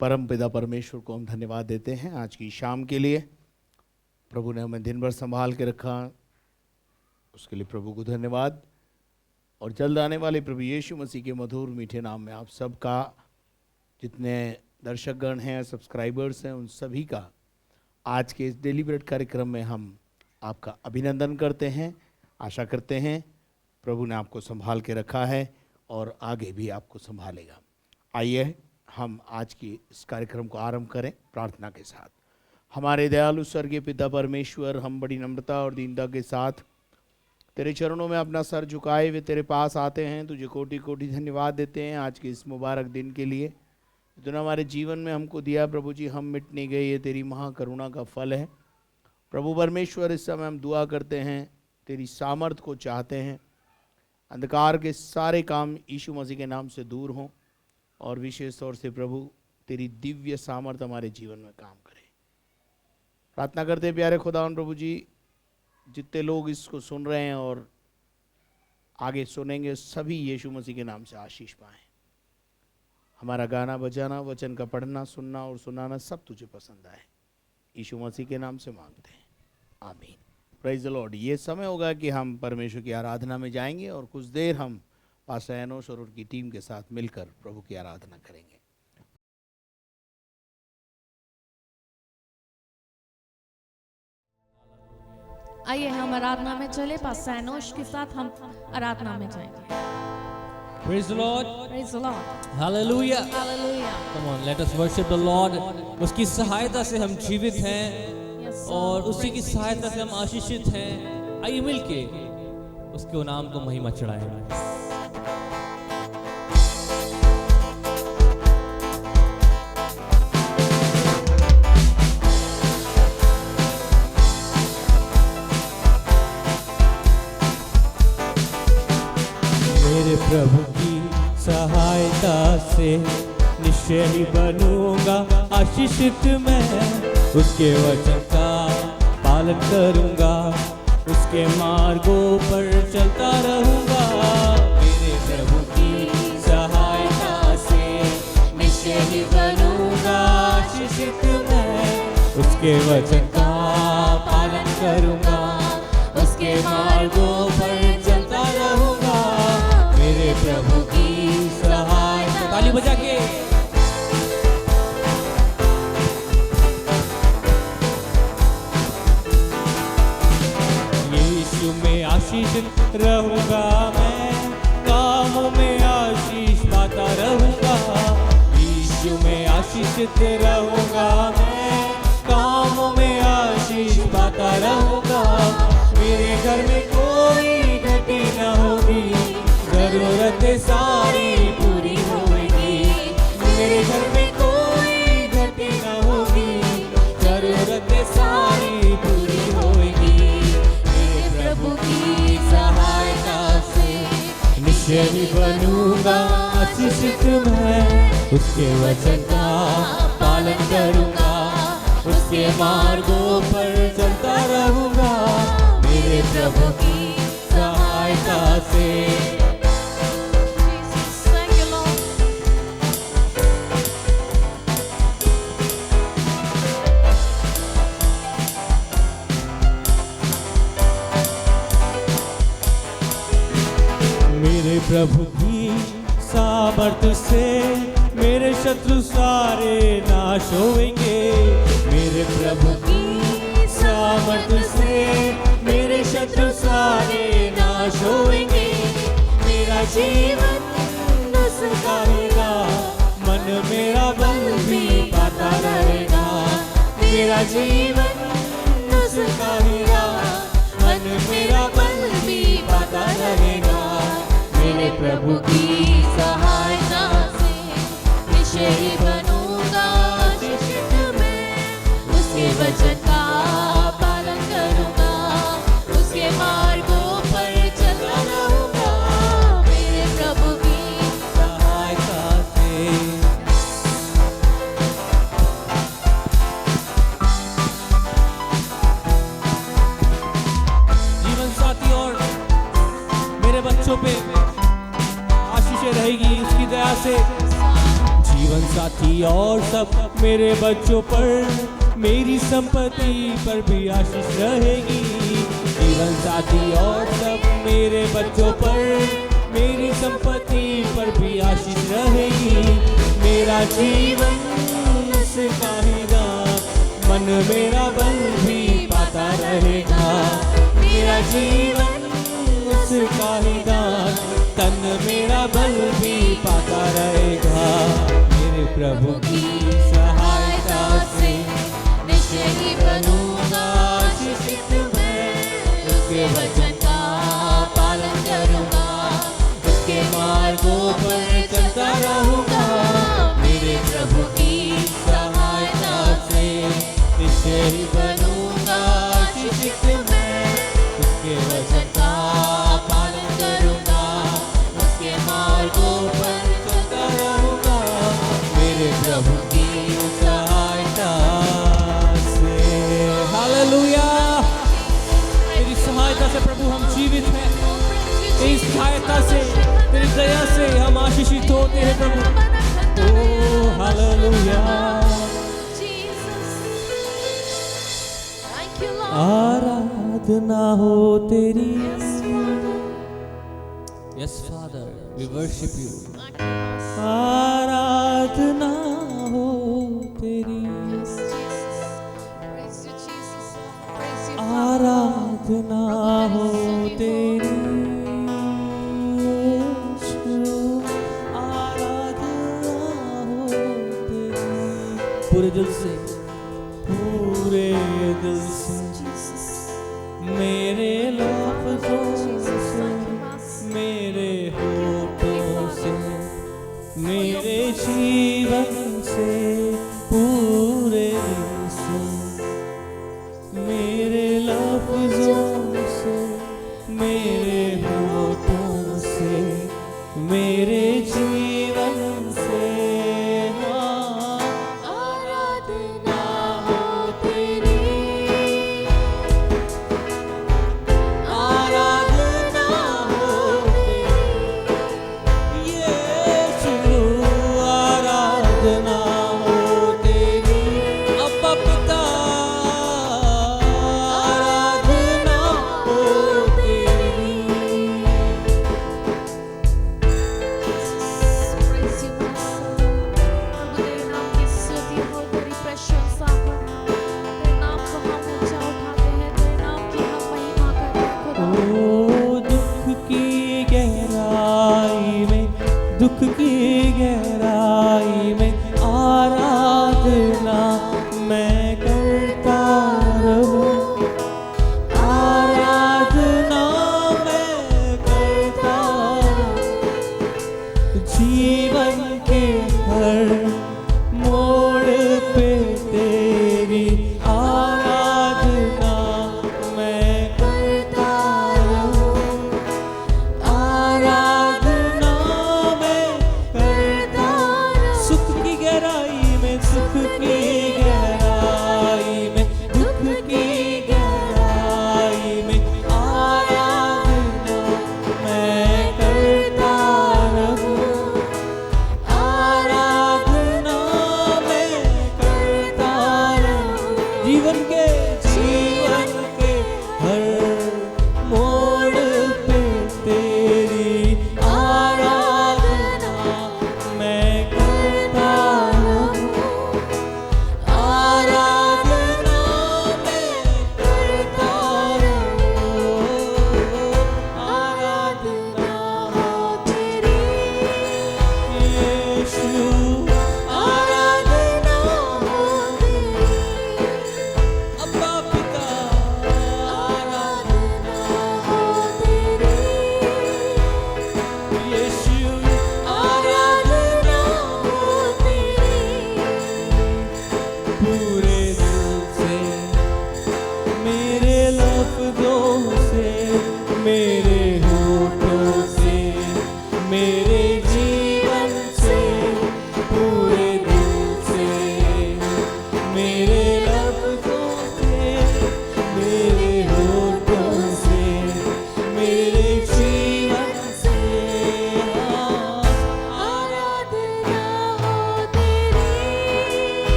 परम पिता परमेश्वर को हम धन्यवाद देते हैं आज की शाम के लिए। प्रभु ने हमें दिन भर संभाल के रखा, उसके लिए प्रभु को धन्यवाद। और जल्द आने वाले प्रभु यीशु मसीह के मधुर मीठे नाम में आप सबका, जितने दर्शकगण हैं, सब्सक्राइबर्स हैं, उन सभी का आज के इस डेली ब्रेड कार्यक्रम में हम आपका अभिनंदन करते हैं। आशा करते हैं प्रभु ने आपको संभाल के रखा है और आगे भी आपको संभालेगा। आइए हम आज की इस कार्यक्रम को आरंभ करें प्रार्थना के साथ। हमारे दयालु स्वर्गीय पिता परमेश्वर, हम बड़ी नम्रता और दीनता के साथ तेरे चरणों में अपना सर झुकाए हुए तेरे पास आते हैं। तुझे कोटि कोटि धन्यवाद देते हैं आज के इस मुबारक दिन के लिए जो हमारे जीवन में हमको दिया। प्रभु जी, हम मिट नहीं गए, ये तेरी महाकरुणा का फल है। प्रभु परमेश्वर, इस समय हम दुआ करते हैं, तेरी सामर्थ को चाहते हैं, अंधकार के सारे काम यीशु मसीह के नाम से दूर हों और विशेष तौर से प्रभु तेरी दिव्य सामर्थ हमारे जीवन में काम करे। प्रार्थना करते हैं प्यारे खुदावन प्रभु जी, जितने लोग इसको सुन रहे हैं और आगे सुनेंगे, सभी यीशु मसीह के नाम से आशीष पाएं। हमारा गाना बजाना, वचन का पढ़ना, सुनना और सुनाना सब तुझे पसंद आए, यीशु मसीह के नाम से मांगते हैं, आमीन। Praise the Lord. ये समय होगा कि हम परमेश्वर की आराधना में जाएंगे और कुछ देर हम पास्टर एनोश और उनकी टीम के साथ मिलकर प्रभु की आराधना करेंगे। आइए हम आराधना में चले, पास्टर एनोश के साथ हम आराधना में जाएंगे। Praise the Lord. Praise the Lord. Hallelujah. Hallelujah. Come on, let us worship the Lord. उसकी सहायता से हम जीवित हैं Yes, और Lord. उसी की सहायता से हम आशीषित हैं। आइए मिलके उसके नाम को महिमा चढ़ाएं। मेरे प्रभु की सहायता से निश्चय ही बनूंगा आशीषित मैं। उसके वचन का पालन करूंगा, उसके मार्गों पर चलता रहूंगा। मेरे प्रभु की सहायता से निश्चय ही बनूंगा आशीषित मैं। उसके वचन का पालन करूंगा, उसके मार्गों पर चलता रहूंगा। मेरे प्रभु की सहायता, ताली बजा के। यीशु में आशीषित रहूंगा मैं, कामों में आशीष पाता रहूंगा। यीशु में आशीषित रहूंगा मैं, कामों में आशीष पाता रहूंगा। मेरे घर में कोई घटी न होगी, जरूरतें सारी पूरी होगी। मेरे घर में कोई घटी न होगी, जरूरतें सारी पूरी होगी। मेरे प्रभु की सहायता से निश्चय ही बनूंगा आशीषित मैं। उसके वचन का पालन करूंगा, उसके मार्गों पर चलता रहूंगा। मेरे प्रभु की सहायता से। Thank you, Lord. मेरे प्रभु की सामर्थ से मेरे शत्रु सारे नाश होंगे। मेरे प्रभु की सामर्थ से मेरे शत्रु सारे नाश होंगे। मेरा जीवन उसका रहेगा, मन मेरा बल भी पाता रहेगा। मेरा जीवन उसका रहेगा, मन मेरा बल भी पाता रहेगा। मेरे प्रभु की सहायता से निश्चय ही बनूंगा आशीषित मैं। उसके वचन का पालन करूंगा, उसके मार्गों पर चलता रहूंगा। मेरे प्रभु की सहायता से। जीवन साथी और मेरे बच्चों पे आशीषें रहेगी उसकी दया से। जीवन साथी और सब मेरे बच्चों पर, मेरी संपत्ति पर भी आशीष रहेगी। जीवन साथी और सब मेरे बच्चों पर, मेरी संपत्ति पर भी आशीष रहेगी। मेरा जीवन उसका ही दान, मन मेरा बल भी पाता रहेगा। मेरा जीवन उसका ही दान, तन मेरा बल भी पाता रहेगा। मेरे प्रभु की सहायता से निश्चय ही बनूंगा आशीषित मैं। उसके वचन का पालन करूंगा, उसके मार्गों पर चलता रहूंगा। मेरे प्रभु की सहायता से निश्चय ही बनूंगा आशीषित मैं। उसके वचन का पालन करूंगा, उसके मार्गों पर चलता रहूंगा। मेरे प्रभु की सहायता से। हालेलुया। तेरी सहायता से प्रभु हम जीवित हैं, तेरी सहायता से, तेरी दया से हम आशीषित होते हैं प्रभु। ओ हालेलुया। आराधना हो तेरी। Yes Father, we worship you. आराधना हो तेरी, आराधना हो तेरी यीशु, आराधना हो तेरी। पूरे दिल से, पूरे दिल से, मेरे लफ्ज़ों से, मेरे होठों से, मेरे जीवन से, पूरे से, मेरे लफ्ज़ों से, मेरे होठों से, मेरे जीवन से। हाँ, आराधना हो तेरी, आराधना हो तेरी यीशु, आराधना हो तेरी। अब्बा पिता, आराधना हो तेरी। Praise you, my soul. प्रभु तेरे नाम की स्तुति हो, तेरी प्रशंसा हो। तेरे नाम को हम ऊंचा उठाते हैं, तेरे नाम की हम महिमा करते हैं खुदा। ओ दुख की गहराई में, दुख की गहराई में आराधना मैं करता रहूं, आराधना मैं करता रहूं। जीवन के हर मोड़ पे तेरी आराधना मैं करता रहूं, आराधना मैं करता रहूं। सुख की गहराई में, सुख की गहराई में, दुख की गहराई में आराधना मैं करता रहूं, आराधना मैं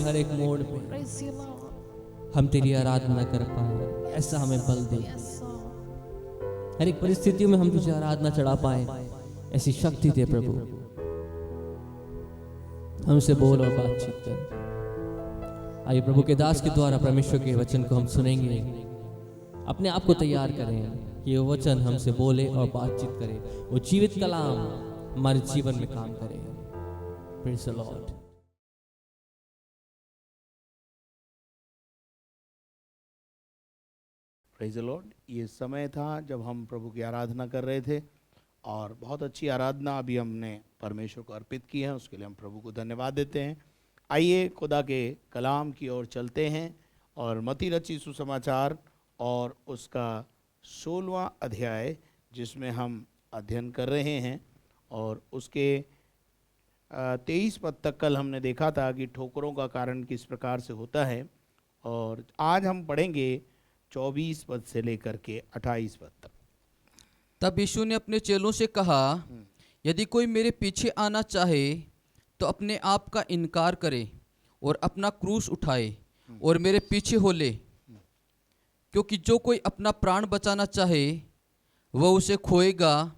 हर एक मोड़ पे Praise you, Lord. हम तेरी आराधना कर पाए, ऐसा हमें बल दे। Yes, Lord. हर एक परिस्थितियों में हम तुझे आराधना चढ़ा पाए, ऐसी शक्ति दे प्रभु। हमसे बोल और बातचीत कर। आइए प्रभु के दास के द्वारा परमेश्वर के वचन को हम सुनेंगे। अपने आप को तैयार करें कि वो वचन हमसे बोले और बातचीत करे, वो जीवित कलाम हमारे जीवन में काम करे। Praise the Lord. Praise the Lord. ये समय था जब हम प्रभु की आराधना कर रहे थे और बहुत अच्छी आराधना अभी हमने परमेश्वर को अर्पित की है, उसके लिए हम प्रभु को धन्यवाद देते हैं। आइए खुदा के कलाम की ओर चलते हैं और मत्ती रचित सुसमाचार और उसका 16वां अध्याय जिसमें हम अध्ययन कर रहे हैं और उसके 23 पद तक कल हमने देखा था कि ठोकरों का कारण किस प्रकार से होता है, और आज हम पढ़ेंगे 24 पद से लेकर के 28 पद तक। तब यीशु ने अपने चेलों से कहा, यदि कोई मेरे पीछे आना चाहे तो अपने आप का इनकार करे और अपना क्रूस उठाए और मेरे पीछे हो ले। क्योंकि जो कोई अपना प्राण बचाना चाहे वह उसे खोएगा,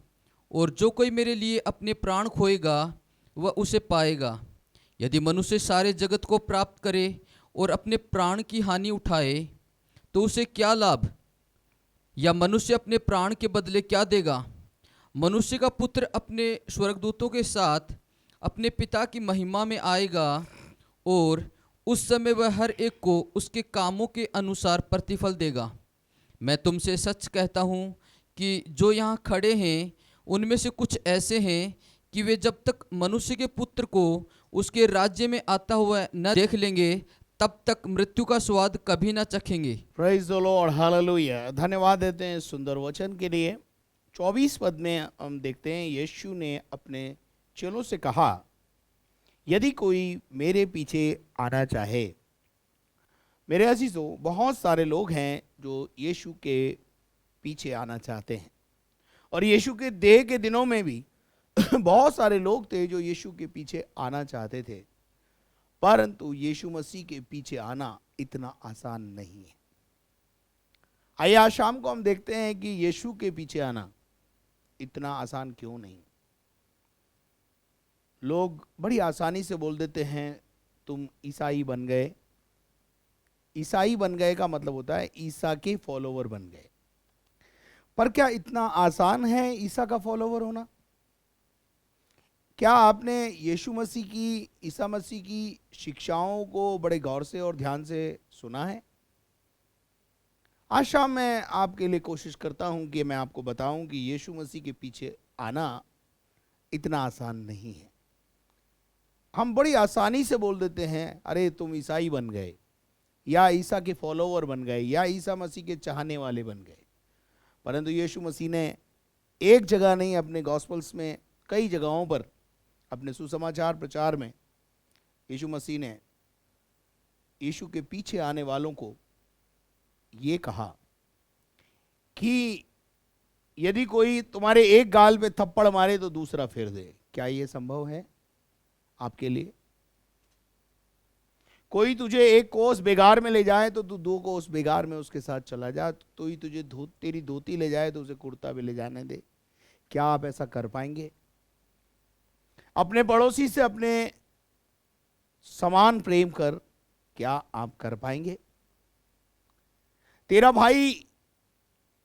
और जो कोई मेरे लिए अपने प्राण खोएगा वह उसे पाएगा। यदि मनुष्य सारे जगत को प्राप्त करे और अपने प्राण की हानि उठाए तो उसे क्या लाभ? या मनुष्य अपने प्राण के बदले क्या देगा? मनुष्य का पुत्र अपने स्वर्गदूतों के साथ अपने पिता की महिमा में आएगा, और उस समय वह हर एक को उसके कामों के अनुसार प्रतिफल देगा। मैं तुमसे सच कहता हूँ कि जो यहाँ खड़े हैं उनमें से कुछ ऐसे हैं कि वे जब तक मनुष्य के पुत्र को उसके राज्य में आता हुआ न देख लेंगे तब तक मृत्यु का स्वाद कभी न चखेंगे। Praise the lord, hallelujah. धन्यवाद देते हैं सुंदर वचन के लिए। 24 पद में हम देखते हैं यीशु ने अपने चेलों से कहा, यदि कोई मेरे पीछे आना चाहे। मेरे अजीजों, बहुत सारे लोग हैं जो यीशु के पीछे आना चाहते हैं, और यीशु के देह के दिनों में भी बहुत सारे लोग थे जो यीशु के पीछे आना चाहते थे, परंतु यीशु मसीह के पीछे आना इतना आसान नहीं है। आइए आज शाम को हम देखते हैं कि यीशु के पीछे आना इतना आसान क्यों नहीं। लोग बड़ी आसानी से बोल देते हैं तुम ईसाई बन गए। ईसाई बन गए का मतलब होता है ईसा के फॉलोवर बन गए। पर क्या इतना आसान है ईसा का फॉलोवर होना? क्या आपने यीशु मसीह की, ईसा मसीह की शिक्षाओं को बड़े गौर से और ध्यान से सुना है? आज शाम मैं आपके लिए कोशिश करता हूं कि मैं आपको बताऊं कि यीशु मसीह के पीछे आना इतना आसान नहीं है। हम बड़ी आसानी से बोल देते हैं अरे तुम ईसाई बन गए, या ईसा के फॉलोवर बन गए, या ईसा मसीह के चाहने वाले बन गए। परंतु यीशु मसीह ने एक जगह नहीं, अपने गॉस्पल्स में कई जगहों पर, अपने सुसमाचार प्रचार में यीशु मसीह ने यीशु के पीछे आने वालों को ये कहा कि यदि कोई तुम्हारे एक गाल पे थप्पड़ मारे तो दूसरा फेर दे। क्या ये संभव है आपके लिए? कोई तुझे एक कोस बेगार में ले जाए तो तू 2 कोस बेगार में उसके साथ चला जा। तो ही तुझे तेरी धोती ले जाए तो उसे कुर्ता भी ले जाने दे। क्या आप ऐसा कर पाएंगे? अपने पड़ोसी से अपने समान प्रेम कर, क्या आप कर पाएंगे? तेरा भाई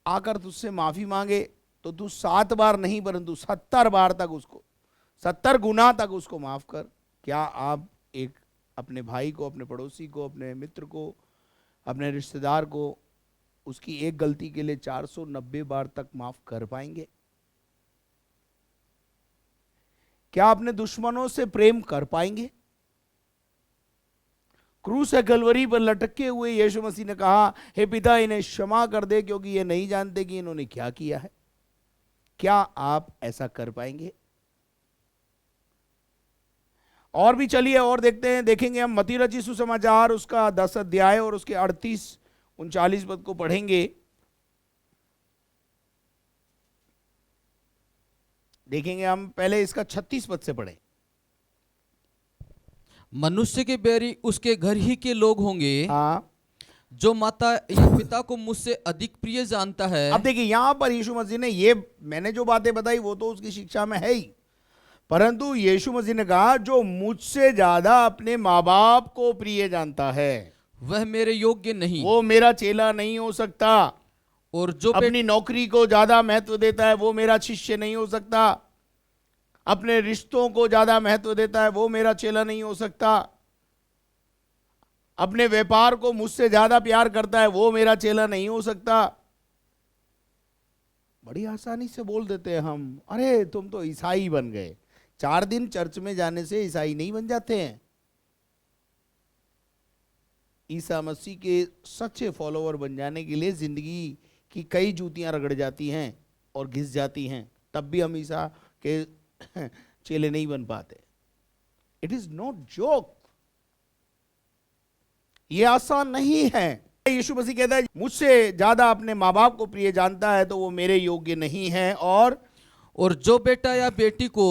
आकर तुझसे माफी मांगे तो तू 7 बार नहीं परंतु 70 बार तक उसको, 70 गुना तक उसको माफ कर। क्या आप एक अपने भाई को, अपने पड़ोसी को, अपने मित्र को, अपने रिश्तेदार को उसकी एक गलती के लिए 490 बार तक माफ कर पाएंगे? क्या अपने दुश्मनों से प्रेम कर पाएंगे? क्रूस कलवरी पर लटके हुए यीशु मसीह ने कहा, हे पिता इन्हें क्षमा कर दे क्योंकि ये नहीं जानते कि इन्होंने क्या किया है। क्या आप ऐसा कर पाएंगे? और भी चलिए और देखते हैं, देखेंगे हम मत्ती रचित सुसमाचार उसका 10 अध्याय और उसके 38-39 पद को पढ़ेंगे। देखेंगे हम, पहले इसका 36 पद से पढ़ें। मनुष्य के बैरी उसके घर ही के लोग होंगे, हाँ। जो माता या पिता को मुझसे अधिक प्रिय जानता है। अब देखिए यहां पर यीशु मसीह ने ये, मैंने जो बातें बताई वो तो उसकी शिक्षा में है ही, परंतु यीशु मसीह ने कहा जो मुझसे ज्यादा अपने माँ बाप को प्रिय जानता है वह मेरे योग्य नहीं, वो मेरा चेला नहीं हो सकता। और जो अपनी नौकरी को ज्यादा महत्व देता है वो मेरा शिष्य नहीं हो सकता। अपने रिश्तों को ज्यादा महत्व देता है वो मेरा चेला नहीं हो सकता। अपने व्यापार को मुझसे ज्यादा प्यार करता है वो मेरा चेला नहीं हो सकता। बड़ी आसानी से बोल देते हैं हम, अरे तुम तो ईसाई बन गए। 4 दिन चर्च में जाने से ईसाई नहीं बन जाते हैं। ईसा मसीह के सच्चे फॉलोवर बन जाने के लिए जिंदगी की कई जूतियां रगड़ जाती हैं और घिस जाती हैं, तब भी हम ईसा के चेले नहीं बन पाते। इट इज नॉट जोक, ये आसान नहीं है। यीशु मसीह कहता है मुझसे ज्यादा अपने माँ बाप को प्रिय जानता है तो वो मेरे योग्य नहीं है, और जो बेटा या बेटी को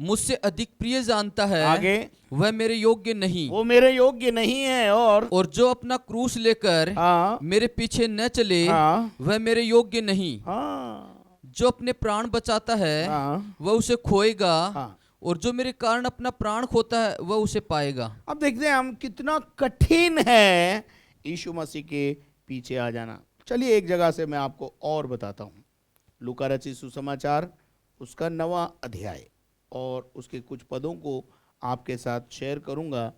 मुझसे अधिक प्रिय जानता है आगे वह मेरे योग्य नहीं, वो मेरे योग्य नहीं है, और जो अपना क्रूस लेकर हाँ मेरे पीछे न चले हाँ वह मेरे योग्य नहीं। हाँ जो अपने प्राण बचाता है हाँ वह उसे खोएगा, हाँ। और जो मेरे कारण अपना प्राण खोता है वह उसे पाएगा। अब देखते हैं हम कितना कठिन है यीशु मसीह के पीछे आ जाना। चलिए एक जगह से मैं आपको और बताता हूँ। लूका रचित सुसमाचार उसका 9वां अध्याय और उसके कुछ पदों को आपके साथ शेयर करूंगा।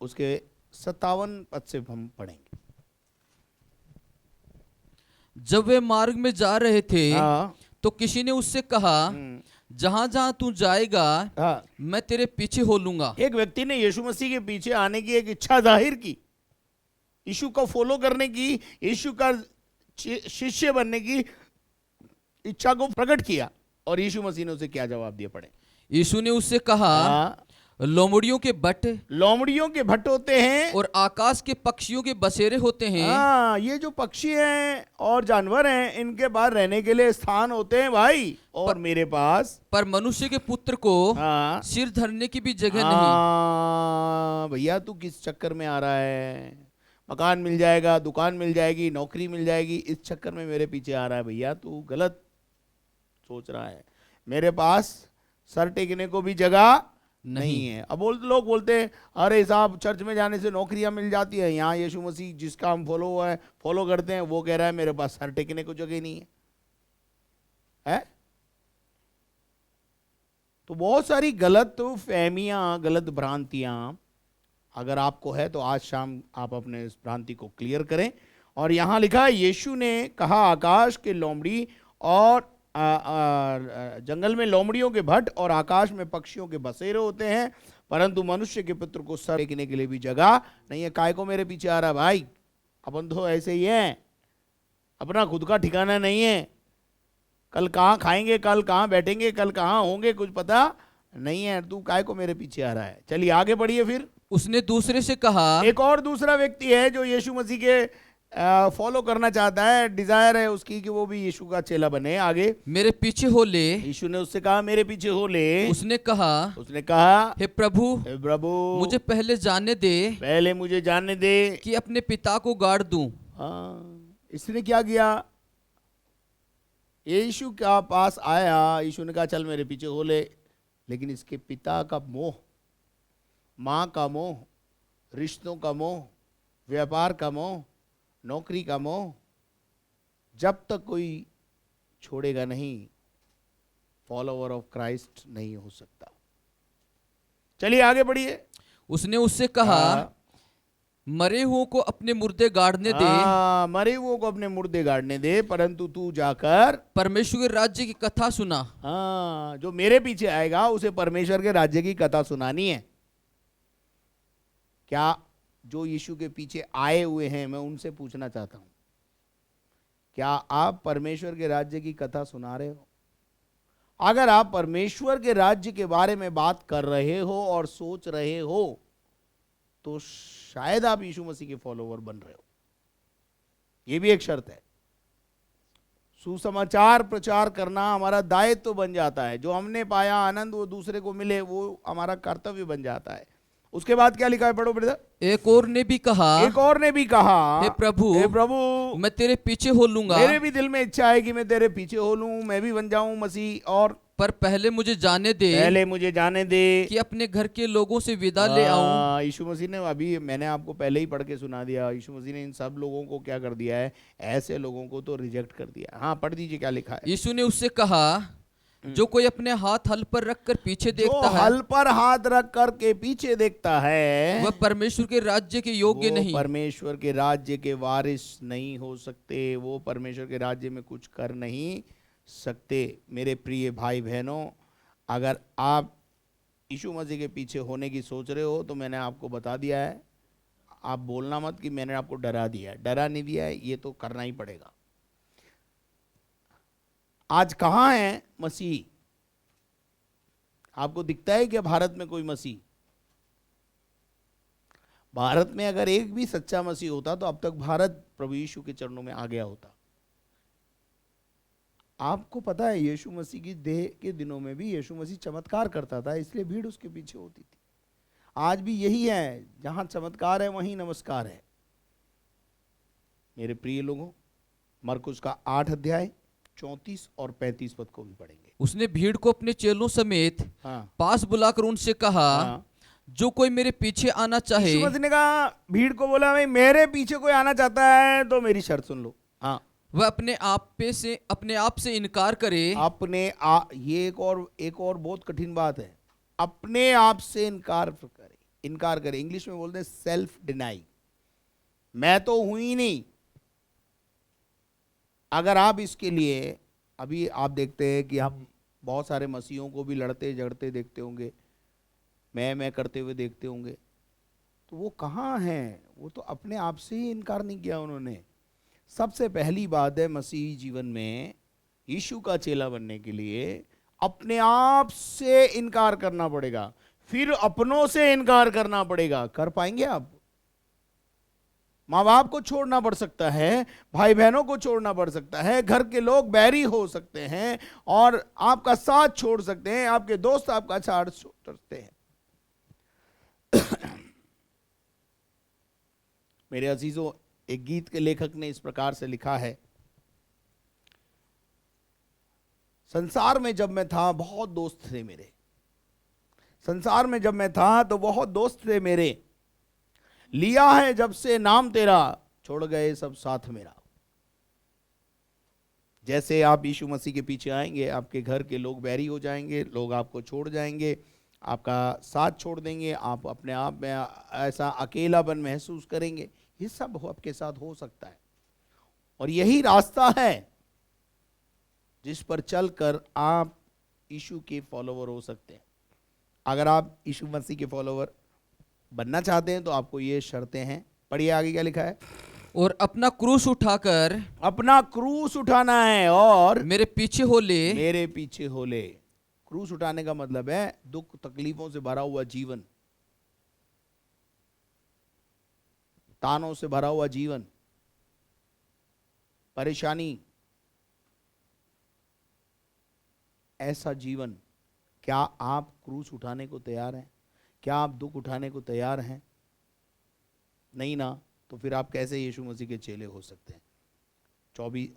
उसके 57 पद से हम पढ़ेंगे। जब वे मार्ग में जा रहे थे हाँ तो किसी ने उससे कहा, जहां जहां तू जाएगा हाँ। मैं तेरे पीछे हो लूंगा। एक व्यक्ति ने यीशु मसीह के पीछे आने की एक इच्छा जाहिर की, यीशु को फॉलो करने की, यीशु का शिष्य बनने की इच्छा को प्रकट किया। और यीशु मसीह ने उसे क्या जवाब दिया, पढ़े। यीशु ने उससे कहा, हाँ, लोमड़ियों के बट लोमड़ियों के भट्ट होते हैं और आकाश के पक्षियों के बसेरे होते हैं। हाँ, ये जो पक्षी हैं और जानवर हैं इनके पास रहने के लिए स्थान होते हैं भाई, और मेरे पास पर मनुष्य के पुत्र को हाँ सिर धरने की भी जगह नहीं। हाँ, भैया तू किस चक्कर में आ रहा है? मकान मिल जाएगा, दुकान मिल जाएगी, नौकरी मिल जाएगी, इस चक्कर में मेरे पीछे आ रहा है। भैया तू गलत सोच रहा है। मेरे पास सर टेकने को भी जगह नहीं है। अब लोग बोलते हैं अरे साहब चर्च में जाने से नौकरियां मिल जाती है। यहाँ यीशु मसीह जिसका हम फॉलो करते हैं वो कह रहा है मेरे पास सर टेकने को जगह नहीं है। तो बहुत सारी गलत फहमियां, गलत भ्रांतियां अगर आपको है तो आज शाम आप अपने इस भ्रांति को क्लियर करें। और यहां लिखा है यीशु ने कहा आकाश के लोमड़ी और जंगल में लोमड़ियों के भट्ट और आकाश में पक्षियों के बसेरे होते हैं, परंतु मनुष्य के पुत्र को सर टेकने के लिए भी जगह नहीं है। काय को मेरे पीछे आ रहा भाई? अपन तो ऐसे ही हैं, अपना खुद का ठिकाना नहीं है। कल कहाँ खाएंगे, कल कहाँ बैठेंगे, कल कहाँ होंगे कुछ पता नहीं है। तू काय को मेरे पीछे आ रहा है? चलिए आगे बढ़िए। फिर उसने दूसरे से कहा, एक और दूसरा व्यक्ति है जो यीशु मसीह के फॉलो करना चाहता है, डिजायर है उसकी कि वो भी यीशु का चेला बने। आगे, मेरे पीछे हो ले। यीशु ने उससे कहा मेरे पीछे हो ले। उसने कहा, हे प्रभु मुझे पहले जानने दे, पहले मुझे जानने दे कि अपने पिता को गाड़ दूं। इसने क्या किया? यीशु के पास आया, यीशु ने कहा चल मेरे पीछे हो ले, लेकिन इसके पिता का मोह, माँ का मोह, रिश्तों का मोह, व्यापार का मोह, नौकरी का मोह, जब तक कोई छोड़ेगा नहीं फॉलोवर ऑफ क्राइस्ट नहीं हो सकता। चलिए आगे बढ़िए। उसने उससे कहा, मरे हुओं को अपने मुर्दे गाड़ने दे। मरे हुओं को अपने मुर्दे गाड़ने दे, परंतु तू जाकर परमेश्वर के राज्य की कथा सुना। जो मेरे पीछे आएगा उसे परमेश्वर के राज्य की कथा सुनानी है। क्या जो यीशु के पीछे आए हुए हैं, मैं उनसे पूछना चाहता हूं, क्या आप परमेश्वर के राज्य की कथा सुना रहे हो? अगर आप परमेश्वर के राज्य के बारे में बात कर रहे हो और सोच रहे हो तो शायद आप यीशु मसीह के फॉलोवर बन रहे हो। यह भी एक शर्त है। सुसमाचार प्रचार करना हमारा दायित्व बन जाता है। जो हमने पाया आनंद वो दूसरे को मिले, वो हमारा कर्तव्य बन जाता है। उसके बाद क्या लिखा है, पढ़ो ब्रदर। एक और ने भी कहा, एक और ने भी कहा, हे प्रभु, हे प्रभु, मैं तेरे पीछे हो लूंगा। मेरे भी दिल में इच्छा है कि मैं तेरे पीछे हो लूं, मैं भी बन जाऊं मसीह, और पर पहले मुझे जाने दे पहले मुझे जाने दे कि अपने घर के लोगों से विदा ले आऊं। यीशु मसीह ने, अभी मैंने आपको पहले ही पढ़ के सुना दिया, यीशु मसीह ने इन सब लोगों को क्या कर दिया है, ऐसे लोगों को तो रिजेक्ट कर दिया। हाँ पढ़ दीजिए क्या लिखा है। यीशु ने उससे कहा, जो कोई अपने हाथ हल पर रख कर पीछे देखता जो है, हल पर हाथ रख कर के पीछे देखता है, वह परमेश्वर के राज्य के योग्य वो नहीं। परमेश्वर के राज्य के वारिस नहीं हो सकते, वो परमेश्वर के राज्य में कुछ कर नहीं सकते। मेरे प्रिय भाई बहनों, अगर आप यीशु मसीह के पीछे होने की सोच रहे हो तो मैंने आपको बता दिया है, आप बोलना मत कि मैंने आपको डरा दिया है। डरा नहीं दिया है, ये तो करना ही पड़ेगा। आज कहाँ है मसीह? आपको दिखता है कि भारत में कोई मसीह? भारत में अगर एक भी सच्चा मसीह होता तो अब तक भारत प्रभु यीशु के चरणों में आ गया होता। आपको पता है यीशु मसीह की देह के दिनों में भी यीशु मसीह चमत्कार करता था, इसलिए भीड़ उसके पीछे होती थी। आज भी यही है, जहां चमत्कार है वहीं नमस्कार है। मेरे प्रिय लोगों, मरकुस का 8 अध्याय 34 और 35 पद को भी पढ़ेंगे। उसने भीड़ को अपने चेलों समेत हाँ, पास बुलाकर उनसे कहा, हाँ। जो कोई मेरे पीछे आना चाहे, यीशु मसीह ने कहा, भीड़ को बोला, भाई मेरे पीछे कोई आना चाहता है तो मेरी शर्त सुन लो। हाँ, वह अपने आप से इनकार करे। ये एक और बहुत कठिन बात है। अपने आप से इनकार करे। इंग्लिश में बोलते हैं सेल्फ डिनाई। मैं तो हूं ही नहीं। अगर आप इसके लिए, अभी आप देखते हैं कि हम बहुत सारे मसीहों को भी लड़ते झगड़ते देखते होंगे, मैं करते हुए देखते होंगे, तो वो कहाँ हैं? वो तो अपने आप से ही इनकार नहीं किया उन्होंने। सबसे पहली बात है मसीही जीवन में यीशु का चेला बनने के लिए अपने आप से इनकार करना पड़ेगा, फिर अपनों से इनकार करना पड़ेगा। कर पाएंगे आप? माँ बाप को छोड़ना पड़ सकता है, भाई बहनों को छोड़ना पड़ सकता है, घर के लोग बैरी हो सकते हैं और आपका साथ छोड़ सकते हैं, आपके दोस्त आपका साथ छोड़ सकते हैं। मेरे अजीजों, एक गीत के लेखक ने इस प्रकार से लिखा है, संसार में जब मैं था बहुत दोस्त थे मेरे, संसार में जब मैं था तो बहुत दोस्त थे मेरे, लिया है जब से नाम तेरा, छोड़ गए सब साथ मेरा। जैसे आप यीशु मसीह के पीछे आएंगे, आपके घर के लोग बैरी हो जाएंगे, लोग आपको छोड़ जाएंगे, आपका साथ छोड़ देंगे, आप अपने आप में ऐसा अकेलापन महसूस करेंगे। ये सब आपके साथ हो सकता है, और यही रास्ता है जिस पर चलकर आप यीशु के फॉलोवर हो सकते हैं। अगर आप यीशु मसीह के फॉलोवर बनना चाहते हैं तो आपको ये शर्तें हैं। पढ़िए आगे क्या लिखा है। और अपना क्रूस उठाकर, अपना क्रूस उठाना है और मेरे पीछे हो ले। मेरे पीछे हो ले। क्रूस उठाने का मतलब है दुख तकलीफों से भरा हुआ जीवन, तानों से भरा हुआ जीवन, परेशानी, ऐसा जीवन। क्या आप क्रूस उठाने को तैयार हैं? क्या आप दुख उठाने को तैयार हैं? नहीं ना, तो फिर आप कैसे यीशु मसीह के चेले हो सकते हैं? 24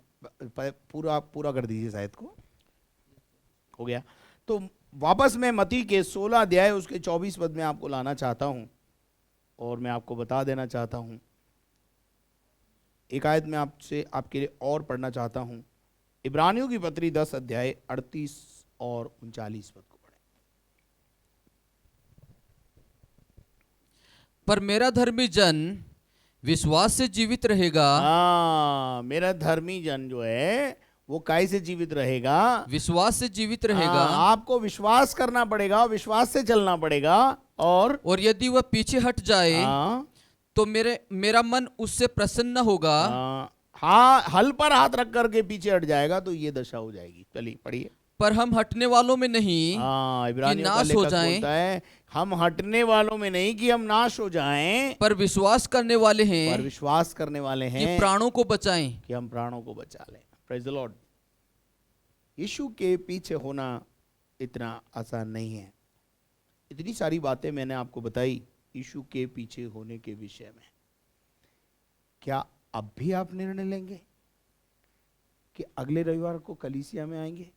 पूरा कर दीजिए, शायद को हो गया। तो वापस मैं मत्ती के 16 अध्याय उसके 24 पद में आपको लाना चाहता हूं, और मैं आपको बता देना चाहता हूं, एक आयत में आपसे आपके लिए और पढ़ना चाहता हूं। इब्रानियों की पत्री 10 अध्याय 38 और 39 पद को पढ़ें। पर मेरा धर्मी जन विश्वास से जीवित रहेगा। मेरा धर्मी जन जो है वो कैसे जीवित रहेगा? विश्वास से जीवित रहेगा। आपको विश्वास करना पड़ेगा, विश्वास से चलना पड़ेगा। और यदि वह पीछे हट जाए तो मेरा मन उससे प्रसन्न होगा। हाँ, हल पर हाथ रख करके पीछे हट जाएगा तो ये दशा हो जाएगी। चलिए पढ़िए। पर हम हटने वालों में नहीं कि नाश हो जाएं। हम हटने वालों में नहीं कि हम नाश हो जाएं, पर विश्वास करने वाले हैं कि प्राणों को बचाएं, प्राणों को बचाएं। कि हम प्राणों को बचा लें। Praise the Lord. यीशु के पीछे होना इतना आसान नहीं है। इतनी सारी बातें मैंने आपको बताई यीशु के पीछे होने के विषय में। क्या अब भी आप निर्णय लेंगे कि अगले रविवार को कलीसिया में आएंगे?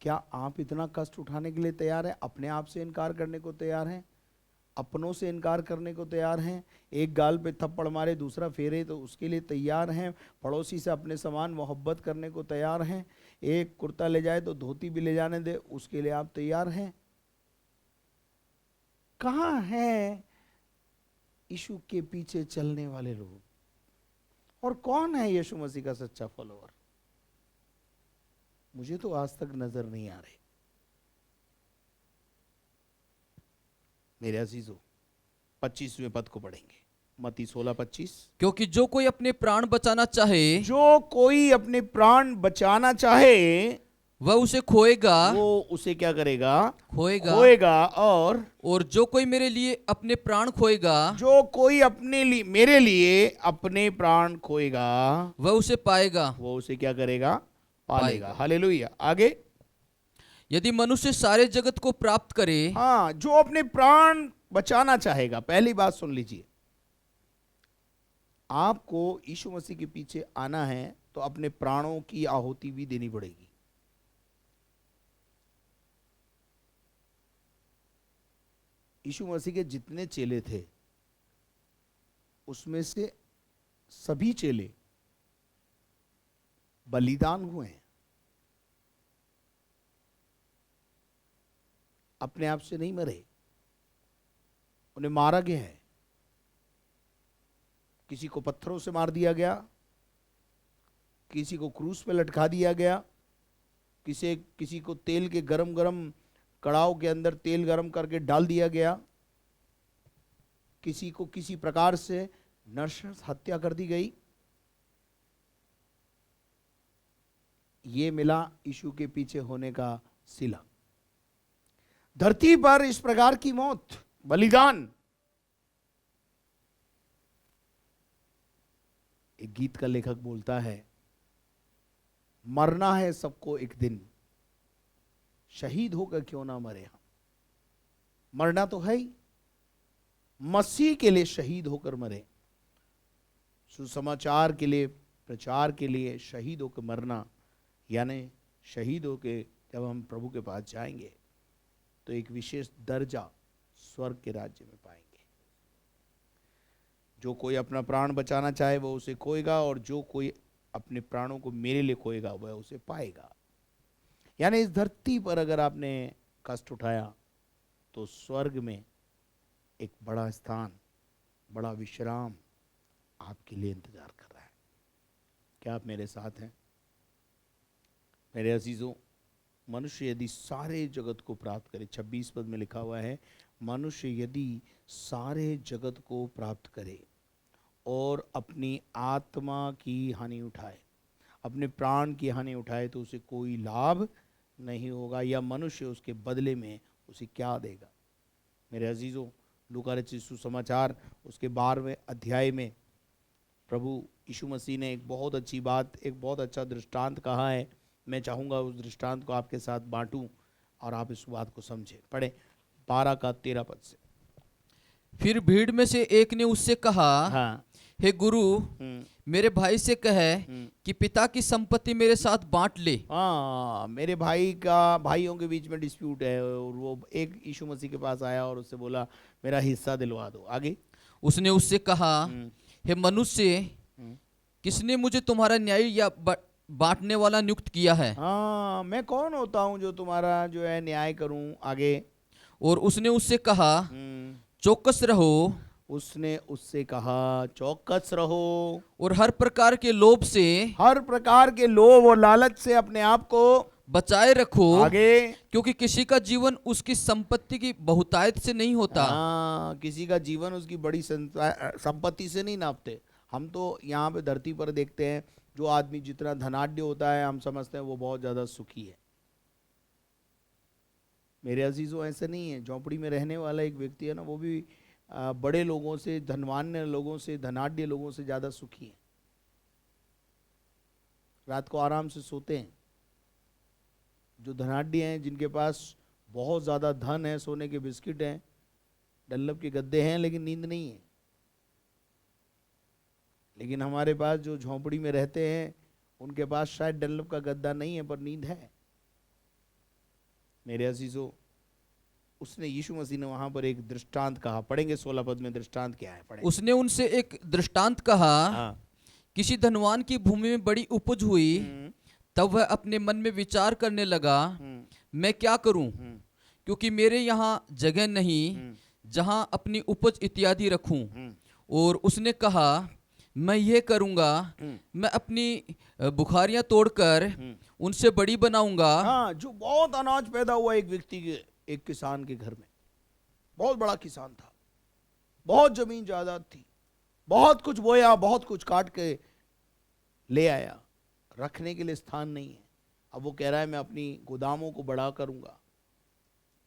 क्या आप इतना कष्ट उठाने के लिए तैयार हैं? अपने आप से इनकार करने को तैयार हैं? अपनों से इनकार करने को तैयार हैं? एक गाल पे थप्पड़ मारे दूसरा फेरे तो उसके लिए तैयार हैं? पड़ोसी से अपने समान मोहब्बत करने को तैयार हैं? एक कुर्ता ले जाए तो धोती भी ले जाने दे, उसके लिए आप तैयार हैं? कहाँ है यीशु के पीछे चलने वाले लोग? और कौन है यीशु मसीह का सच्चा फॉलोअर? मुझे तो आज तक नजर नहीं आ रहे। मेरे अजीजों, 25वें पद को पढ़ेंगे, मत्ती 16:25। क्योंकि जो कोई अपने प्राण बचाना चाहे जो कोई अपने प्राण बचाना चाहे वह उसे खोएगा, वो उसे क्या करेगा? खोएगा। खोएगा। और जो कोई मेरे लिए अपने प्राण खोएगा जो कोई अपने लिए, मेरे लिए अपने प्राण खोएगा, वह उसे पाएगा। वो उसे क्या करेगा? पालेगा। पाएगा। हालेलुया। आगे, यदि मनुष्य सारे जगत को प्राप्त करे हाँ, जो अपने प्राण बचाना चाहेगा, पहली बात सुन लीजिए, आपको यीशु मसीह के पीछे आना है तो अपने प्राणों की आहुति भी देनी पड़ेगी। यीशु मसीह के जितने चेले थे उसमें से सभी चेले बलिदान हुए हैं, अपने आप से नहीं मरे, उन्हें मारा गया है। किसी को पत्थरों से मार दिया गया, किसी को क्रूस पे लटका दिया गया, किसी को तेल के गरम गरम कड़ाव के अंदर तेल गरम करके डाल दिया गया, किसी को किसी प्रकार से नरशंस हत्या कर दी गई। ये मिला यीशु के पीछे होने का सिला। धरती पर इस प्रकार की मौत, बलिदान। एक गीत का लेखक बोलता है, मरना है सबको एक दिन, शहीद होकर क्यों ना मरे हम। मरना तो है ही, मसीह के लिए शहीद होकर मरे, सुसमाचार के लिए, प्रचार के लिए शहीद होकर मरना, यानी शहीद होकर जब हम प्रभु के पास जाएंगे तो एक विशेष दर्जा स्वर्ग के राज्य में पाएंगे। जो कोई अपना प्राण बचाना चाहे वो उसे खोएगा, और जो कोई अपने प्राणों को मेरे लिए खोएगा वह उसे पाएगा। यानी इस धरती पर अगर आपने कष्ट उठाया तो स्वर्ग में एक बड़ा स्थान, बड़ा विश्राम आपके लिए इंतजार कर रहा है। क्या आप मेरे साथ हैं? मेरे अजीजों, मनुष्य यदि सारे जगत को प्राप्त करे, 26 पद में लिखा हुआ है, मनुष्य यदि सारे जगत को प्राप्त करे और अपनी आत्मा की हानि उठाए, अपने प्राण की हानि उठाए, तो उसे कोई लाभ नहीं होगा, या मनुष्य उसके बदले में उसे क्या देगा। मेरे अजीजों, लूका रचित सुसमाचार उसके 12वें अध्याय में प्रभु यीशु मसीह ने एक बहुत अच्छी बात, एक बहुत अच्छा दृष्टांत कहा है। मैं चाहूँगा उस दृष्टांत को आपके साथ बांटूं और आप इस बात को समझें। पढ़े 12 का 13 पद से। फिर भीड़ में से एक ने उससे कहा, हाँ, हे गुरु, मेरे भाई से कहे कि पिता की संपत्ति मेरे साथ बांट ले। हाँ, मेरे भाइयों के बीच में डिस्प्यूट है, और वो एक यीशु मसीह के पास आया और उससे बोला मेरा हिस्सा दिलवा दो। आगे, उसने उससे कहा, हे मनुष्य, किसने मुझे तुम्हारा न्यायी या बांटने वाला नियुक्त किया है? हाँ, मैं कौन होता हूँ जो तुम्हारा जो है न्याय करूँ? आगे, और उसने उससे कहा, चौकस रहो। उसने उससे कहा चौकस रहो, और हर प्रकार के लोभ से, हर प्रकार के लोभ और लालच से अपने आप को बचाए रखो। आगे, क्योंकि किसी का जीवन उसकी संपत्ति की बहुतायत से नहीं होता। हाँ, किसी का जीवन उसकी बड़ी संपत्ति से नहीं नापते। हम तो यहाँ पे धरती पर देखते हैं, जो आदमी जितना धनाढ्य होता है हम समझते हैं वो बहुत ज़्यादा सुखी है। मेरे अजीजों, ऐसे नहीं है। झोंपड़ी में रहने वाला एक व्यक्ति है ना, वो भी बड़े लोगों से, धनवान लोगों से, धनाढ्य लोगों से ज़्यादा सुखी है। रात को आराम से सोते हैं। जो धनाढ्य हैं, जिनके पास बहुत ज़्यादा धन है, सोने के बिस्किट हैं, डल्लब के गद्दे हैं, लेकिन नींद नहीं है। लेकिन हमारे पास जो झोंपड़ी में रहते हैं, उनके पास शायद डल्लब का गद्दा नहीं है, पर नींद है। मेरे अजीजों, उसने, यीशु मसीह ने वहां पर एक दृष्टांत कहा। पढ़ेंगे 16 पद में दृष्टांत क्या है, पढ़ेंगे। उसने उनसे एक दृष्टांत कहा, हाँ। किसी धनवान की भूमि में बड़ी उपज हुई। तब वह अपने मन में विचार करने लगा, मैं क्या करूं, क्योंकि मेरे यहाँ जगह नहीं जहां अपनी उपज इत्यादि रखूं। और उसने कहा, मैं ये करूंगा, मैं अपनी बुखारियां तोड़कर उनसे बड़ी बनाऊंगा। हाँ, जो बहुत अनाज पैदा हुआ एक व्यक्ति के, एक किसान के घर में। बहुत बड़ा किसान था, बहुत जमीन जायदाद थी, बहुत कुछ बोया, बहुत कुछ काट के ले आया, रखने के लिए स्थान नहीं है। अब वो कह रहा है मैं अपनी गोदामों को बड़ा करूंगा।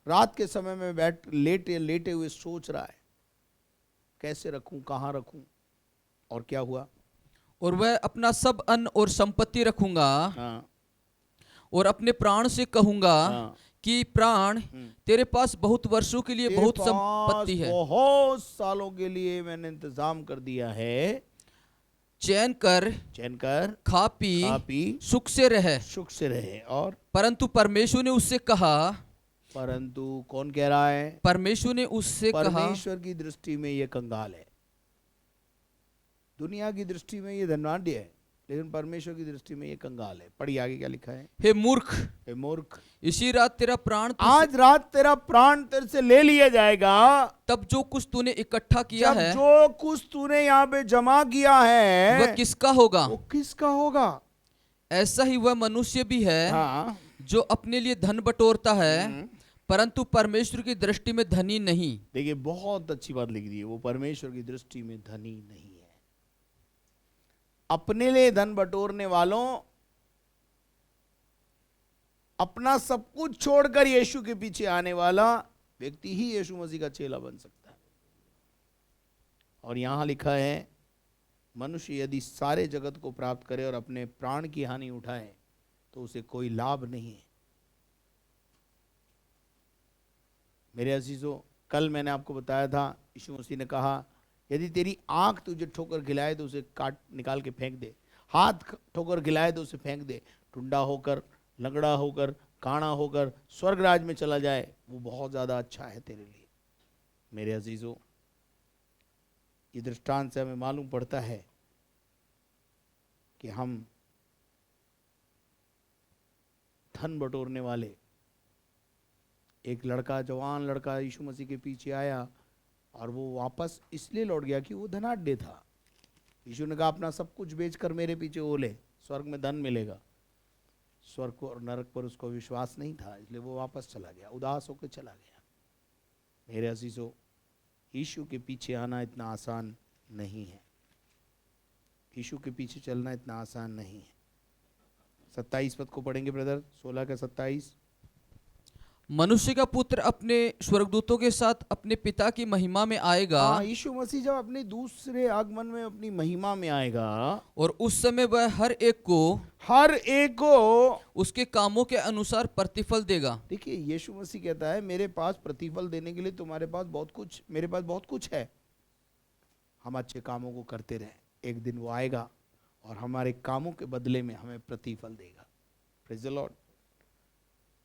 रात के समय में बैठ लेटे लेटे हुए सोच रहा है, कैसे रखूं, कहां रखूं। और क्या हुआ? और वह अपना सब अन्न और संपत्ति रखूंगा। हाँ। और अपने प्राण से कहूंगा हाँ। कि प्राण, तेरे पास बहुत वर्षों के लिए तेरे बहुत पास संपत्ति है, बहुत सालों के लिए मैंने इंतजाम कर दिया है। चैन कर, खा पी, सुख से रह। सुख से रहे। और परंतु परमेश्वर ने उससे कहा, परंतु कौन कह रहा है? परमेश्वर ने उससे कहा, परमेश्वर की दृष्टि में ये कंगाल है। दुनिया की दृष्टि में ये धनाढ्य है, लेकिन परमेश्वर की दृष्टि में ये कंगाल है। पढ़िए आगे क्या लिखा है। हे मूर्ख, हे मूर्ख, इसी रात तेरा प्राण आज रात तेरा प्राण तेरे से ले लिया जाएगा। तब जो कुछ तूने इकट्ठा किया जब है, जो कुछ तूने यहाँ पे जमा किया है, वह किसका होगा? वो किसका होगा? ऐसा ही वह मनुष्य भी है, हाँ। जो अपने लिए धन बटोरता है, परंतु परमेश्वर की दृष्टि में धनी नहीं। देखिए, बहुत अच्छी बात लिख दी है। वो परमेश्वर की दृष्टि में धनी नहीं है। अपने लिए धन बटोरने वालों, अपना सब कुछ छोड़कर यीशु के पीछे आने वाला व्यक्ति ही यीशु मसीह का चेला बन सकता है। और यहां लिखा है, मनुष्य यदि सारे जगत को प्राप्त करे और अपने प्राण की हानि उठाए तो उसे कोई लाभ नहीं है। मेरे अजीजों, कल मैंने आपको बताया था, यीशु मसीह ने कहा, यदि तेरी आंख तुझे ठोकर खिलाए तो उसे काट निकाल के फेंक दे, हाथ ठोकर खिलाए तो उसे फेंक दे। टुंडा होकर, लंगड़ा होकर, काना होकर स्वर्ग राज में चला जाए, वो बहुत ज्यादा अच्छा है तेरे लिए। मेरे अजीजों, ये दृष्टांत से हमें मालूम पड़ता है कि हम धन बटोरने वाले, एक लड़का, जवान लड़का यीशु मसीह के पीछे आया और वो वापस इसलिए लौट गया कि वो धनाढ्य था। यीशु ने कहा, अपना सब कुछ बेचकर मेरे पीछे हो ले, स्वर्ग में धन मिलेगा। स्वर्ग और नरक पर उसको विश्वास नहीं था, इसलिए वो वापस चला गया, उदास होकर चला गया। मेरे अजीजों, यीशु के पीछे आना इतना आसान नहीं है। यीशु के पीछे चलना इतना आसान नहीं है। 27 पद को पढ़ेंगे ब्रदर, 16 का 27। मनुष्य का पुत्र अपने स्वर्गदूतों के साथ अपने पिता की महिमा में आएगा। यीशु मसीह जब अपने दूसरे आगमन में अपनी महिमा में आएगा, और उस समय वह हर एक को उसके कामों के अनुसार प्रतिफल देगा। देखिए, यीशु मसीह कहता है, मेरे पास प्रतिफल देने के लिए तुम्हारे पास बहुत कुछ, मेरे पास बहुत कुछ है। हम अच्छे कामों को करते रहे, एक दिन वो आएगा और हमारे कामों के बदले में हमें प्रतिफल देगा। Praise the Lord.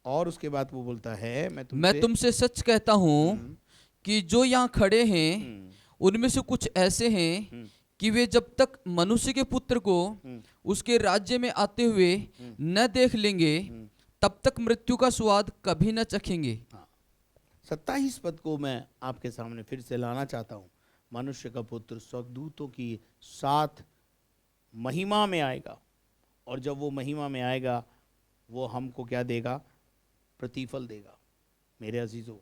और उसके बाद वो बोलता है, मैं तुमसे सच कहता हूँ कि जो यहाँ खड़े हैं, उनमें से कुछ ऐसे हैं कि वे जब तक मनुष्य के पुत्र को उसके राज्य में आते हुए न देख लेंगे, तब तक मृत्यु का स्वाद कभी न चखेंगे। 27 पद को मैं आपके सामने फिर से लाना चाहता हूँ। मनुष्य का पुत्र स्वर्गदूतों की साथ महिमा में आएगा, और जब वो महिमा में आएगा, वो हमको क्या देगा? प्रतिफल देगा। मेरे अजीजों,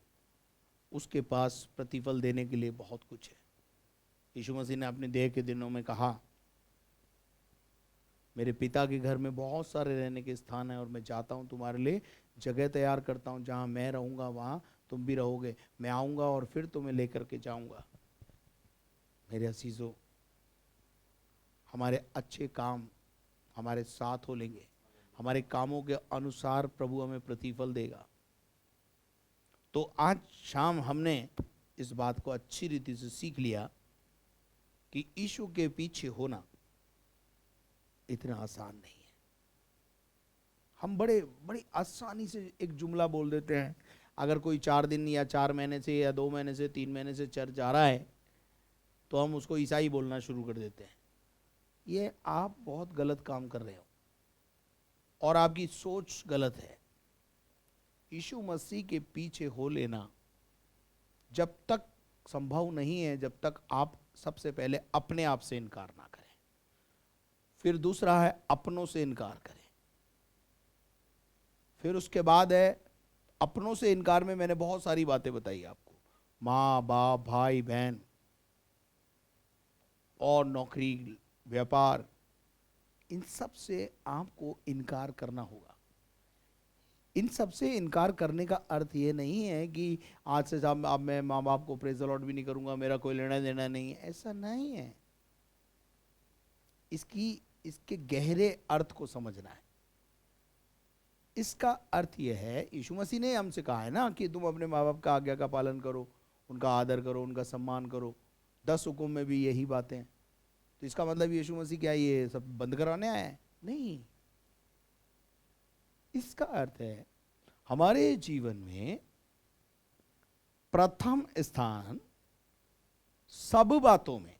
उसके पास प्रतिफल देने के लिए बहुत कुछ है। यीशु मसीह ने अपने देह के दिनों में कहा, मेरे पिता के घर में बहुत सारे रहने के स्थान हैं, और मैं जाता हूँ तुम्हारे लिए जगह तैयार करता हूँ। जहाँ मैं रहूँगा वहाँ तुम भी रहोगे, मैं आऊँगा और फिर तुम्हें लेकर के जाऊँगा। मेरे अजीजों, हमारे अच्छे काम हमारे साथ हो लेंगे, हमारे कामों के अनुसार प्रभु हमें प्रतिफल देगा। तो आज शाम हमने इस बात को अच्छी रीति से सीख लिया कि यीशु के पीछे होना इतना आसान नहीं है। हम बड़ी आसानी से एक जुमला बोल देते हैं। अगर कोई 4 दिन या 4 महीने से या 2 महीने से 3 महीने से चर्च जा रहा है तो हम उसको ईसाई बोलना शुरू कर देते हैं। ये आप बहुत गलत काम कर रहे हो और आपकी सोच गलत है। यीशु मसीह के पीछे हो लेना जब तक संभव नहीं है जब तक आप सबसे पहले अपने आप से इनकार ना करें। फिर दूसरा है अपनों से इनकार करें। फिर उसके बाद है अपनों से इनकार में मैंने बहुत सारी बातें बताई आपको, माँ बाप भाई बहन और नौकरी व्यापार, इन सब से आपको इनकार करना होगा। इन सब से इनकार करने का अर्थ ये नहीं है कि आज से अब मैं माँ बाप को प्रेज द लॉर्ड भी नहीं करूंगा, मेरा कोई लेना देना नहीं है, ऐसा नहीं है। इसके गहरे अर्थ को समझना है। इसका अर्थ यह है, यीशु मसीह ने हमसे कहा है ना कि तुम अपने माँ बाप का आज्ञा का पालन करो, उनका आदर करो, उनका सम्मान करो। 10 हुक्म में भी यही बातें। तो इसका मतलब यीशु मसीह क्या ये सब बंद कराने आया है? नहीं। इसका अर्थ है हमारे जीवन में प्रथम स्थान सब बातों में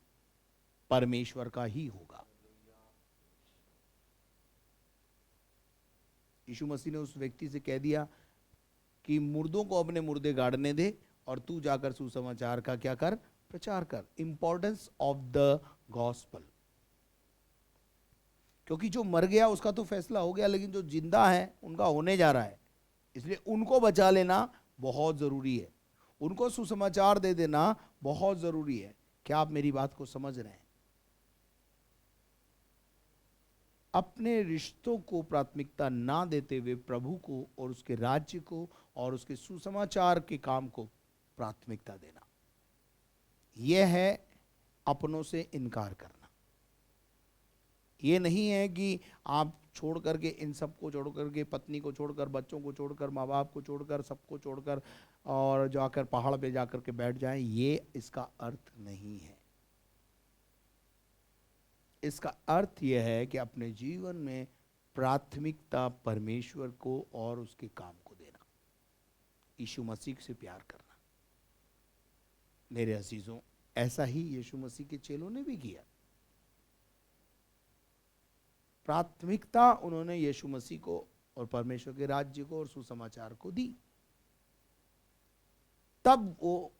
परमेश्वर का ही होगा। यीशु मसीह ने उस व्यक्ति से कह दिया कि मुर्दों को अपने मुर्दे गाड़ने दे और तू जाकर सुसमाचार का क्या कर? प्रचार कर। Importance of the gospel. क्योंकि जो मर गया उसका तो फैसला हो गया, लेकिन जो जिंदा है उनका होने जा रहा है, इसलिए उनको बचा लेना बहुत जरूरी है। उनको सुसमाचार दे देना बहुत जरूरी है। क्या आप मेरी बात को समझ रहे हैं? अपने रिश्तों को प्राथमिकता ना देते हुए प्रभु को और उसके राज्य को और उसके सुसमाचार के काम को प्राथमिकता देना, यह है अपनों से इनकार करना। ये नहीं है कि आप छोड़ करके, इन सबको छोड़ करके, पत्नी को छोड़कर, बच्चों को छोड़कर, माँ बाप को छोड़कर, सबको छोड़कर और जाकर पहाड़ पे जाकर के बैठ जाएं। ये इसका अर्थ नहीं है। इसका अर्थ यह है कि अपने जीवन में प्राथमिकता परमेश्वर को और उसके काम को देना, यीशु मसीह से प्यार करना। मेरे अजीजों, ऐसा ही यीशु मसीह के चेलों ने भी किया। प्राथमिकता उन्होंने यीशु मसीह को और परमेश्वर के राज्य को और सुसमाचार को दी। तब वो,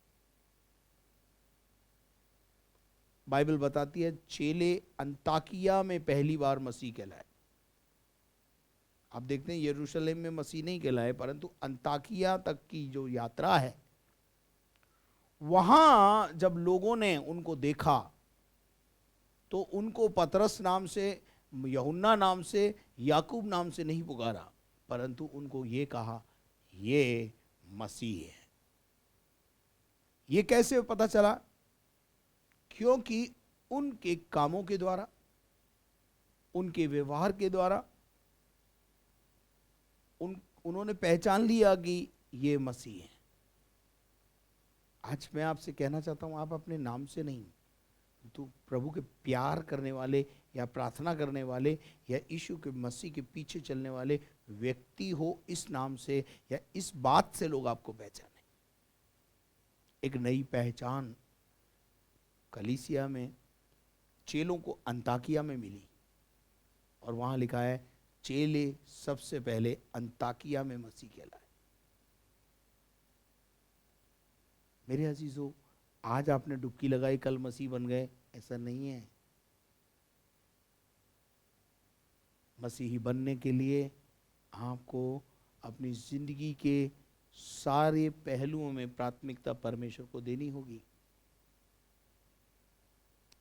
बाइबल बताती है, चेले अंताकिया में पहली बार मसीह कहलाए। आप देखते हैं यरूशलेम में मसीह नहीं कहलाए, परंतु अंताकिया तक की जो यात्रा है, वहां जब लोगों ने उनको देखा तो उनको पतरस नाम से, यूहन्ना नाम से, याकूब नाम से नहीं पुकारा, परंतु उनको ये कहा ये मसीह है। ये कैसे पता चला? क्योंकि उनके कामों के द्वारा, उनके व्यवहार के द्वारा उन्होंने पहचान लिया कि ये मसीह है। आज मैं आपसे कहना चाहता हूं, आप अपने नाम से नहीं, तो प्रभु के प्यार करने वाले या प्रार्थना करने वाले या यीशु के मसीह के पीछे चलने वाले व्यक्ति हो, इस नाम से या इस बात से लोग आपको पहचाने। एक नई पहचान कलीसिया में चेलों को अंताकिया में मिली और वहां लिखा है चेले सबसे पहले अंताकिया में मसीह कहलाए। मेरे अजीजों, आज आपने डुबकी लगाई कल मसीह बन गए, ऐसा नहीं है। मसीही बनने के लिए आपको अपनी जिंदगी के सारे पहलुओं में प्राथमिकता परमेश्वर को देनी होगी।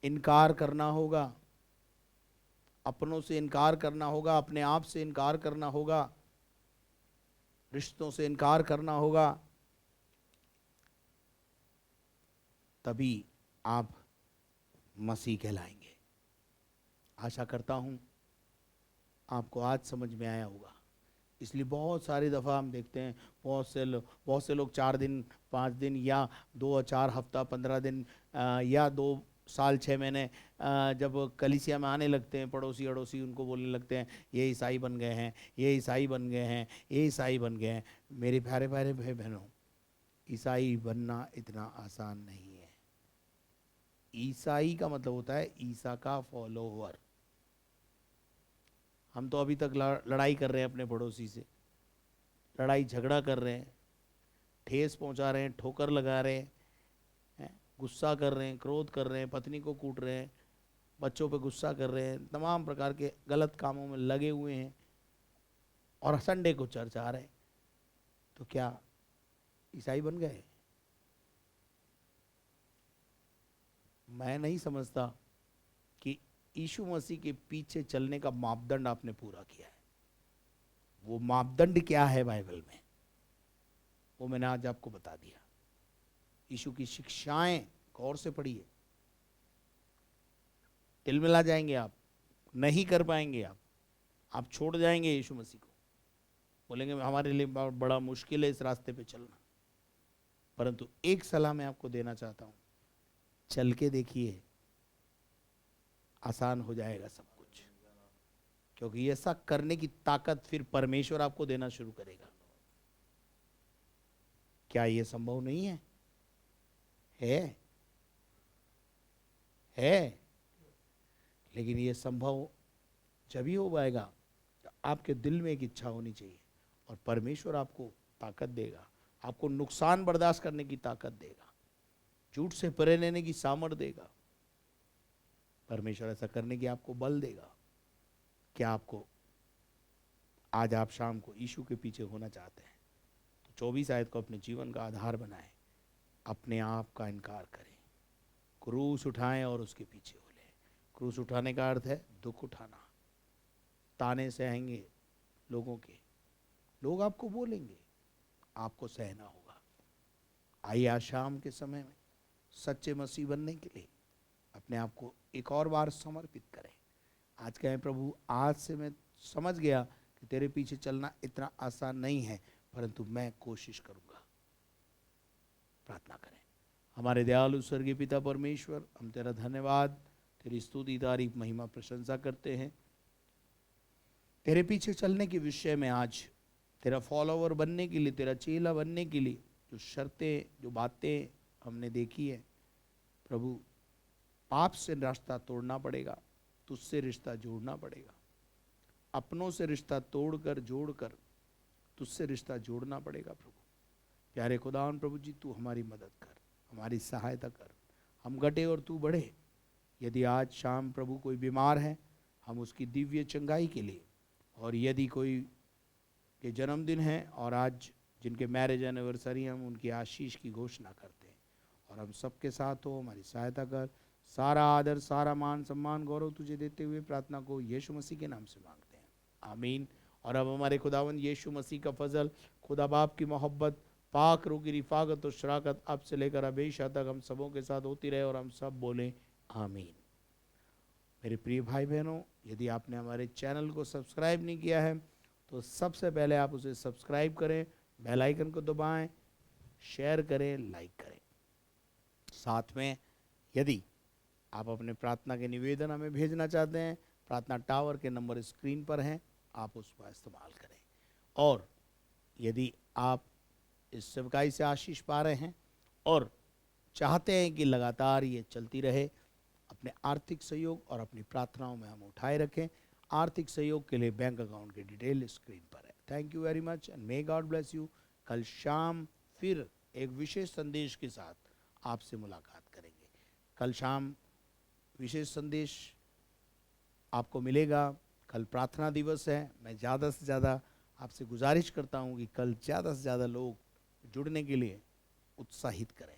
इनकार करना होगा, अपनों से इनकार करना होगा, अपने आप से इनकार करना होगा, रिश्तों से इनकार करना होगा, तभी आप मसीह कहलाएंगे। आशा करता हूं आपको आज समझ में आया होगा। इसलिए बहुत सारी दफ़ा हम देखते हैं बहुत से लोग 4 दिन 5 दिन या 2-4 हफ्ता 15 दिन या 2 साल 6 महीने जब कलीसिया में आने लगते हैं, पड़ोसी अड़ोसी उनको बोलने लगते हैं ये ईसाई बन गए हैं, ये ईसाई बन गए हैं, ये ईसाई बन गए हैं। मेरे प्यारे प्यारे भाई बहनों, ईसाई बनना इतना आसान नहीं है। ईसाई का मतलब होता है ईसा का फॉलोवर। हम तो अभी तक लड़ाई कर रहे हैं अपने पड़ोसी से, लड़ाई झगड़ा कर रहे हैं, ठेस पहुंचा रहे हैं, ठोकर लगा रहे हैं, गुस्सा कर रहे हैं, क्रोध कर रहे हैं, पत्नी को कूट रहे हैं, बच्चों पे गुस्सा कर रहे हैं, तमाम प्रकार के गलत कामों में लगे हुए हैं और संडे को चर्च आ रहे हैं। तो क्या ईसाई बन गए? मैं नहीं समझता कि यीशु मसीह के पीछे चलने का मापदंड आपने पूरा किया है। वो मापदंड क्या है बाइबल में, वो मैंने आज आपको बता दिया। यीशु की शिक्षाएं गौर से पढ़िए, तिलमिला जाएंगे आप, नहीं कर पाएंगे आप छोड़ जाएंगे यीशु मसीह को, बोलेंगे हमारे लिए बड़ा मुश्किल है इस रास्ते पे चलना। परंतु एक सलाह मैं आपको देना चाहता हूं, चल के देखिए, आसान हो जाएगा सब कुछ, क्योंकि ऐसा करने की ताकत फिर परमेश्वर आपको देना शुरू करेगा। क्या यह संभव नहीं है? है लेकिन ये संभव जब ही हो पाएगा तो आपके दिल में एक इच्छा होनी चाहिए और परमेश्वर आपको ताकत देगा, आपको नुकसान बर्दाश्त करने की ताकत देगा, झूठ से परे रहने की सामर्थ देगा। परमेश्वर ऐसा करने की आपको बल देगा। क्या आपको आज आप शाम को यीशु के पीछे होना चाहते हैं तो 24 आयत को अपने जीवन का आधार बनाएं, अपने आप का इनकार करें, क्रूस उठाएं और उसके पीछे हो लें। क्रूस उठाने का अर्थ है दुख उठाना। ताने सहेंगे लोगों के, लोग आपको बोलेंगे, आपको सहना होगा। आइए आज शाम के समय में सच्चे मसीह बनने के लिए अपने आप को एक और बार समर्पित करें। आज कहें प्रभु, आज से मैं समझ गया कि तेरे पीछे चलना इतना आसान नहीं है, परंतु मैं कोशिश करूंगा। प्रार्थना करें। हमारे दयालु स्वर्गीय पिता परमेश्वर, हम तेरा धन्यवाद, तेरी स्तुति तारीफ महिमा प्रशंसा करते हैं। तेरे पीछे चलने के विषय में आज तेरा फॉलोवर बनने के लिए, तेरा चेला बनने के लिए जो शर्तें, जो बातें हमने देखी है प्रभु, पाप से रास्ता तोड़ना पड़ेगा, तुझसे रिश्ता जोड़ना पड़ेगा, अपनों से रिश्ता तोड़कर जोड़कर तुझसे रिश्ता जोड़ना पड़ेगा। प्रभु प्यारे खुदावन प्रभु जी, तू हमारी मदद कर, हमारी सहायता कर, हम घटे और तू बढ़े। यदि आज शाम प्रभु कोई बीमार है, हम उसकी दिव्य चंगाई के लिए, और यदि कोई के जन्मदिन है और आज जिनके मैरिज एनिवर्सरी, हम उनकी आशीष की घोषणा करते हैं। और हम सबके साथ हो, हमारी सहायता कर। सारा आदर, सारा मान सम्मान गौरव तुझे देते हुए प्रार्थना को यीशु मसीह के नाम से मांगते हैं, आमीन। और अब हमारे खुदावंद यीशु मसीह का फजल, खुदा बाप की मोहब्बत, पाक रूह की रिफाकत और शराकत अब से लेकर हमेशा तक हम सबों के साथ होती रहे, और हम सब बोलें आमीन। मेरे प्रिय भाई बहनों, यदि आपने हमारे चैनल को सब्सक्राइब नहीं किया है तो सबसे पहले आप उसे सब्सक्राइब करें, बेल आइकन को दबाएं, शेयर करें, लाइक करें। साथ में यदि आप अपने प्रार्थना के निवेदन हमें भेजना चाहते हैं, प्रार्थना टावर के नंबर स्क्रीन पर हैं, आप उसका इस्तेमाल करें। और यदि आप इस सेवकाई से आशीष पा रहे हैं और चाहते हैं कि लगातार ये चलती रहे, अपने आर्थिक सहयोग और अपनी प्रार्थनाओं में हम उठाए रखें। आर्थिक सहयोग के लिए बैंक अकाउंट की डिटेल स्क्रीन पर है। Thank you very much and may God bless you. कल शाम फिर एक विशेष संदेश के साथ आपसे मुलाकात करेंगे। कल शाम विशेष संदेश आपको मिलेगा। कल प्रार्थना दिवस है। मैं ज़्यादा से ज़्यादा आपसे गुजारिश करता हूँ कि कल ज़्यादा से ज़्यादा लोग जुड़ने के लिए उत्साहित करें।